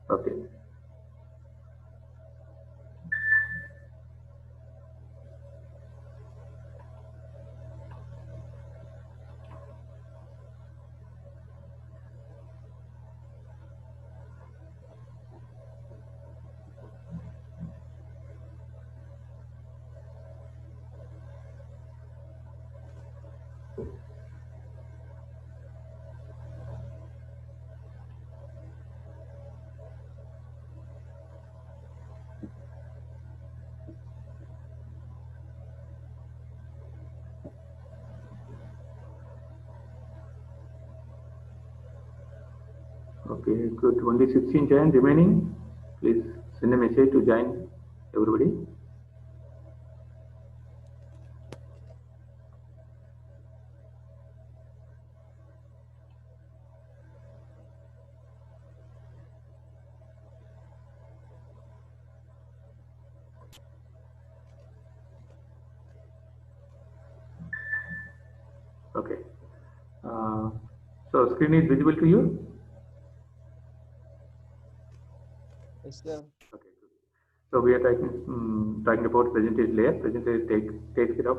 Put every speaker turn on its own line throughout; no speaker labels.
Okay. Okay, good. Only 16 join remaining. Please send a message to join everybody. Okay. So screen is visible to you?
Yes, sir.
Okay. So we are talking about presentation layer. Presentation takes care of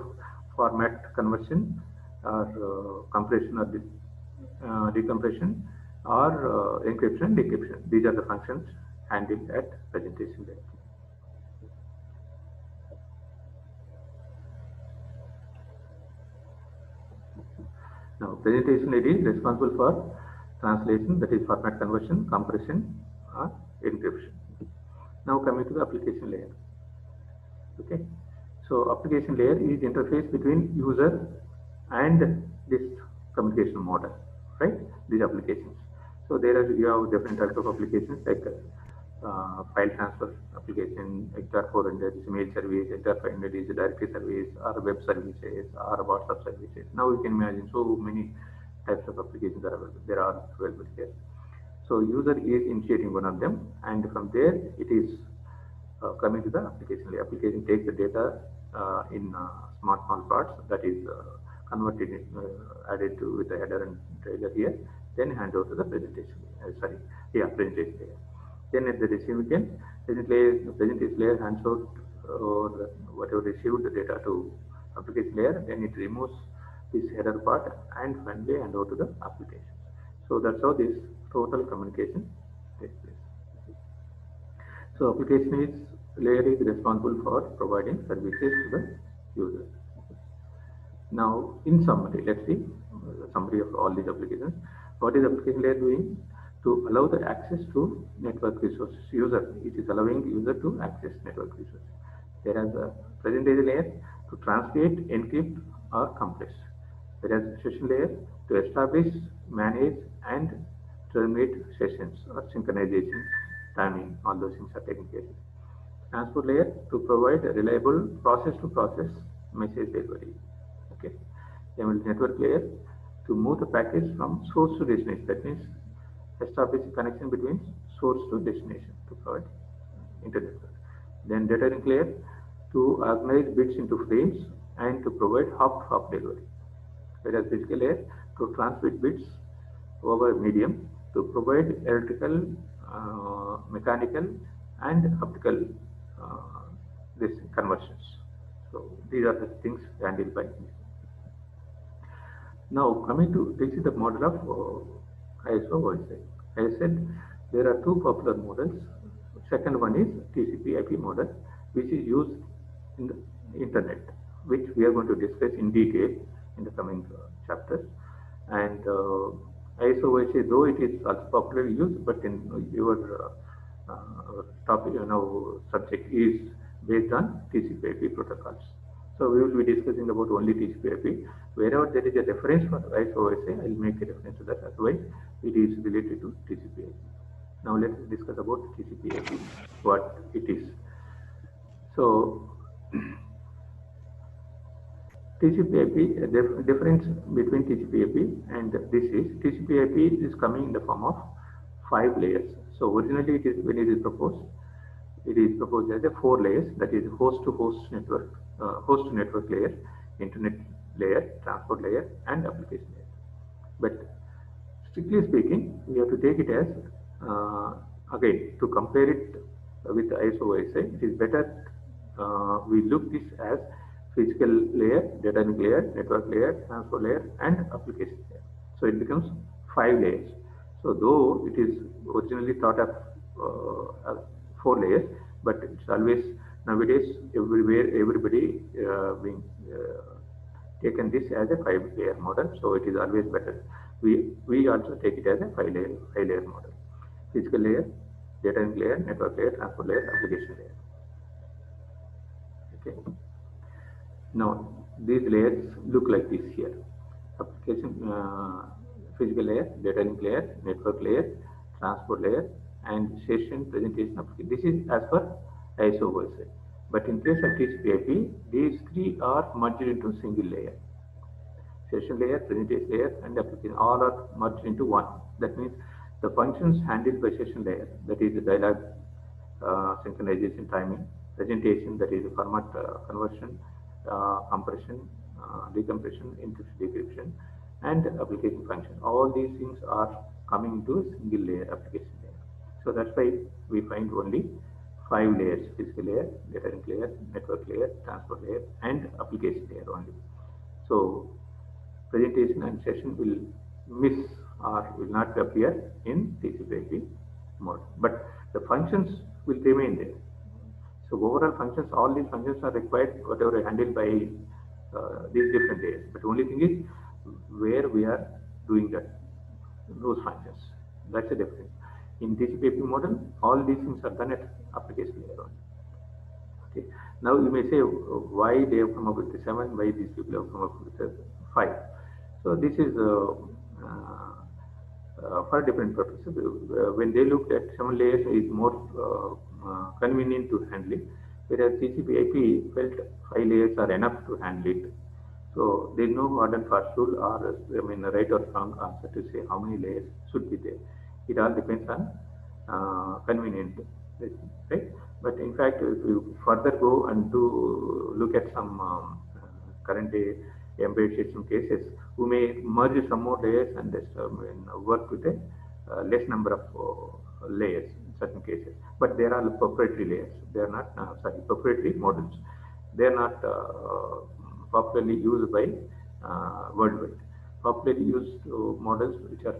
format conversion or compression or decompression or encryption, decryption. These are the functions handled at presentation layer. Now, presentation layer is responsible for translation, that is format conversion, compression, or encryption. Now coming to the application layer. Okay, so application layer is interface between user and this communication model, right? These applications. So there are you have different types of applications like file transfer application, XR 400 is mail service, XR 500 is directory service, or web services, or WhatsApp services. Now you can imagine so many types of applications are available. There are available here. So user is initiating one of them, and from there it is coming to the application. The application takes the data in small parts, that is converted, added to with the header and trailer here, then hand over to the presentation. Presentation layer. Then at the receiving end, presentation layer hands out or whatever received the data to application layer. Then it removes this header part and finally hand over to the application. So that's how this total communication takes place. So application is layer is responsible for providing services to the user. Now, in summary, let's see summary of all these applications. What is application layer doing? To allow the access to network resources. User, it is allowing user to access network resources. Whereas the presentation layer to translate, encrypt, or compress. Whereas session layer to establish, manage, and terminate sessions or synchronization, timing, all those things are taken care of. Transport layer to provide a reliable process-to-process message delivery. Okay. Then network layer to move the package from source to destination. That means establish a connection between source to destination to provide internet. Then data link layer to organize bits into frames and to provide hop-to-hop delivery. Whereas physical layer to transmit bits over medium to provide electrical, mechanical, and optical this conversions. So these are the things handled by me. Now coming to this is the model of ISO OSI. As I said, there are two popular models. Second one is TCP/IP model, which is used in the internet, which we are going to discuss in detail in the coming chapters. And ISO OSI, though it is also popularly used, but in your topic, subject is based on TCP/IP protocols. So we will be discussing about only TCP/IP. Wherever there is a reference for ISO OSI, I will make a reference to that. Otherwise, it is related to TCP/IP. Now let's discuss about TCP/IP, what it is. So TCP/IP, difference between TCP/IP and this is TCP/IP is coming in the form of 5 layers. So originally it is when it is proposed as a 4 layers, that is host to host network, host to network layer, internet layer, transport layer, and application layer. But strictly speaking, we have to take it as again, to compare it with ISO-OSI, it is better we look this as physical layer, data link layer, network layer, transport layer, and application layer. So it becomes 5 layers. So though it is originally thought of 4 layers, but it's always nowadays everywhere everybody being taken this as a 5-layer model. So it is always better. We also take it as a 5-layer model. Physical layer, data link layer, network layer, transport layer, application layer. Okay. Now these layers look like this here: application, physical layer, data link layer, network layer, transport layer, and session presentation application. This is as per ISO-OSI. But in case of TCP/IP, these 3 are merged into single layer. Session layer, presentation layer, and application all are merged into one. That means the functions handled by session layer, that is the dialogue, synchronization, timing, presentation, that is the format conversion, compression, decompression, encryption, decryption, and application function. All these things are coming into a single layer, application layer. So that's why we find only 5 layers: physical layer, data link layer, network layer, transport layer, and application layer only. So presentation and session will miss or will not appear in TCP/IP mode, but the functions will remain there. So overall functions, all these functions are required, whatever handled by these different layers. But only thing is where we are doing those functions. That's the difference. In TCP/IP model, all these things are done at application layer only. Okay. Now you may say, why they have come up with the 7, why these people have come up with the 5. So this is for different purposes. When they looked at 7 layers is more convenient to handle it, whereas TCP/IP felt 5 layers are enough to handle it. So there is no hard and fast rule or right or wrong answer to say how many layers should be there. It all depends on convenient, right? But in fact, if you further go and to look at some current day embedded system cases, we may merge some more layers and work with a less number of layers in certain cases. But there are proprietary layers. They are not proprietary models. They are not popularly used by worldwide. Popularly used models which are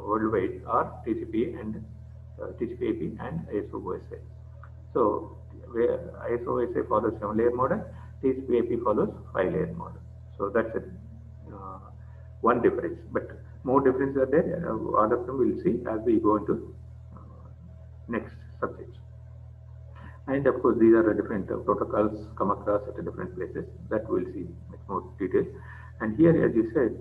worldwide are TCP and TCP/IP and ISO-OSI. So where ISO-OSI follows 7-layer model, TCP/IP follows 5-layer model. So that's it. One difference, but more differences are there. All of them we'll see as we go into next subjects. And of course, these are different protocols come across at different places that we'll see much more detail. And here, as you said,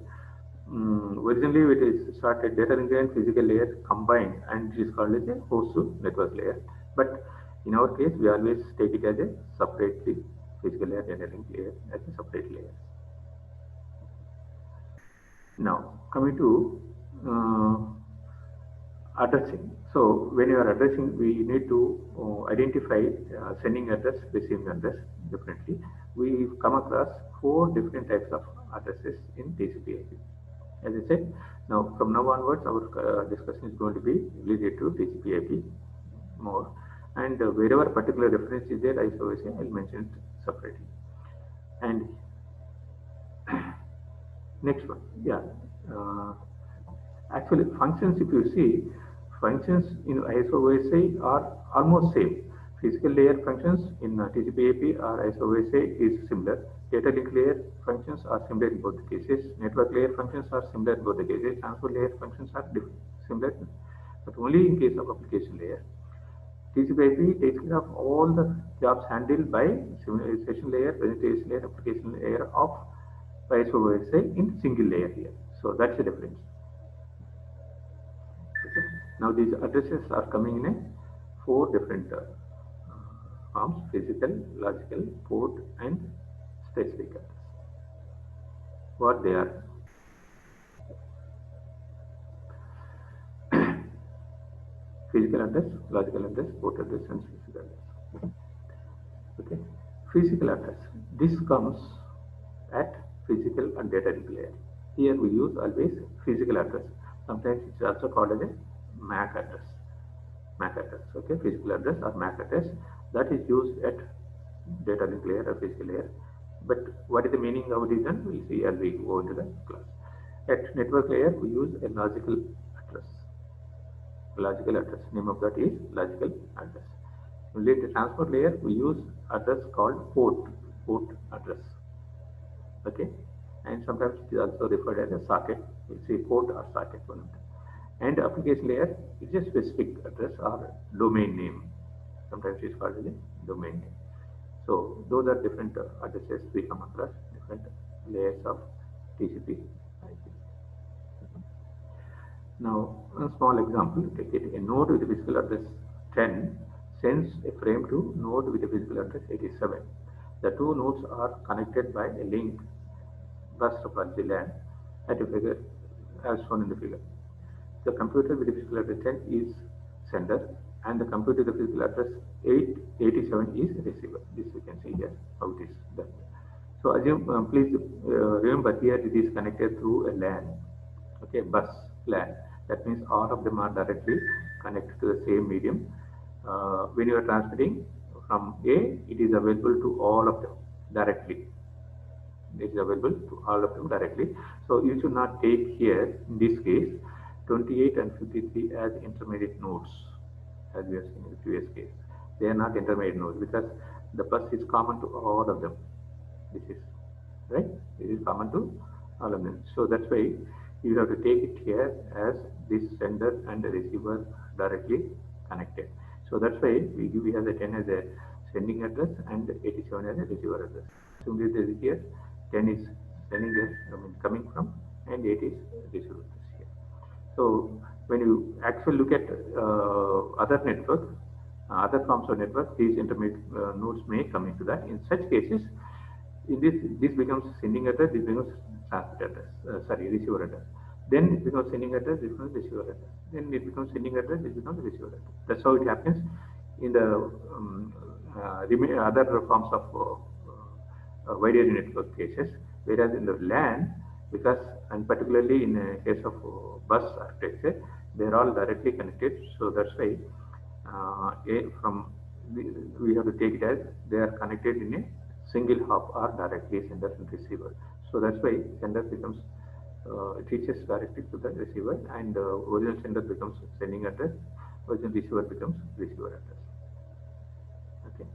originally it is started data link and physical layer combined, and it is called as a host to network layer. But in our case, we always take it as a separately physical layer, data link layer as a separate layer. Now, coming to addressing. So when you are addressing, we need to identify sending address, receiving address differently. We come across 4 different types of addresses in TCP/IP. As I said, now from now onwards, our discussion is going to be related to TCP/IP more. And wherever particular reference is there, ISO-OSI, I will mention it separately. And next one, yeah. Actually, functions, if you see, functions in ISO-OSI are almost same. Physical layer functions in TCP/IP or ISO-OSI is similar. Data link layer functions are similar in both the cases. Network layer functions are similar in both the cases. Transport layer functions are similar, but only in case of application layer. TCP/IP takes care of all the jobs handled by session layer, presentation layer, application layer of ISO-OSI in single layer here. So that's the difference. Okay. Now these addresses are coming in a 4 different forms: physical, logical, port, and specific address. What they are? Physical address, logical address, port address, and specific address. Okay. Physical address. This comes at physical and data link layer. Here we use always physical address. Sometimes it's also called as a MAC address. MAC address. Okay, physical address or MAC address that is used at data link layer or physical layer. But what is the meaning of this? Then we'll see as we go into the class. At network layer, we use a logical address. Logical address. Name of that is logical address. In the transport layer, we use address called port address. Okay, and sometimes it is also referred as a socket. We say port or socket one of them. And application layer is a specific address or domain name. Sometimes it's called as a domain name. So those are different addresses we come across, different layers of TCP IP. Now, a small example, take it, a node with a physical address 10 sends a frame to node with a physical address 87. The two nodes are connected by a link bus topology LAN at a figure as shown in the figure. The computer with the physical address 10 is sender and the computer with the physical address 887 is receiver. This you can see here how it is done. So assume, please remember here it is connected through a LAN, okay, bus LAN. That means all of them are directly connected to the same medium. When you are transmitting from A, it is available to all of them directly. It is available to all of them directly. So you should not take here, in this case, 28 and 53 as intermediate nodes, as we have seen in the previous case. They are not intermediate nodes because the bus is common to all of them. This is right. It is common to all of them. So that's why you have to take it here as this sender and the receiver directly connected. So that's why we have the 10 as a sending address and 87 as a receiver address. So here 10 is sending coming from and 8 is receiver address here. So when you actually look at other networks, other forms of network, these intermediate nodes may come into that. In such cases, in this becomes sending address, this becomes transmit address, receiver address. Then it becomes sending address, this becomes receiver address. Then it becomes sending address, this becomes receiver address. That's how it happens in the other forms of wide area network cases. Whereas in the LAN, because and particularly in the case of bus architecture, they are all directly connected. So that's why we have to take it as they are connected in a single hop or directly sender and receiver. So that's why sender becomes it reaches directly to the receiver, and original sender becomes sending address, original receiver becomes receiver address. Okay.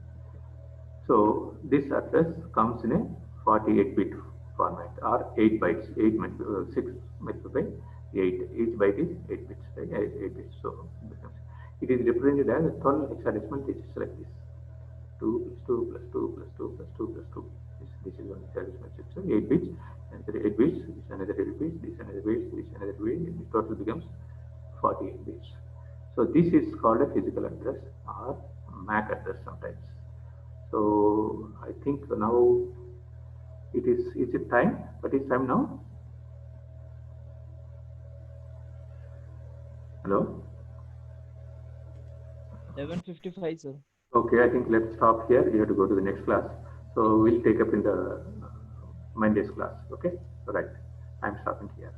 So this address comes in a 48-bit format or 8 bytes, 6 multiplied by 8. Each byte is 8 bits, right? 8 bits. So it is represented as 12 hexadecimal digits like this. 2 plus 2 plus 2 plus 2 plus 2 plus 2. This is one hexadecimal digit. So 8 bits, another 8 bits, this another 8 bits, this another bits, this another bit. The total becomes 48 bits. So this is called a physical address or MAC address sometimes. So I think now it is it time? What is time now? Hello?
11:55, sir.
Okay, I think let's stop here. You have to go to the next class. So we'll take up in the Monday's class. Okay? All right. I'm stopping here.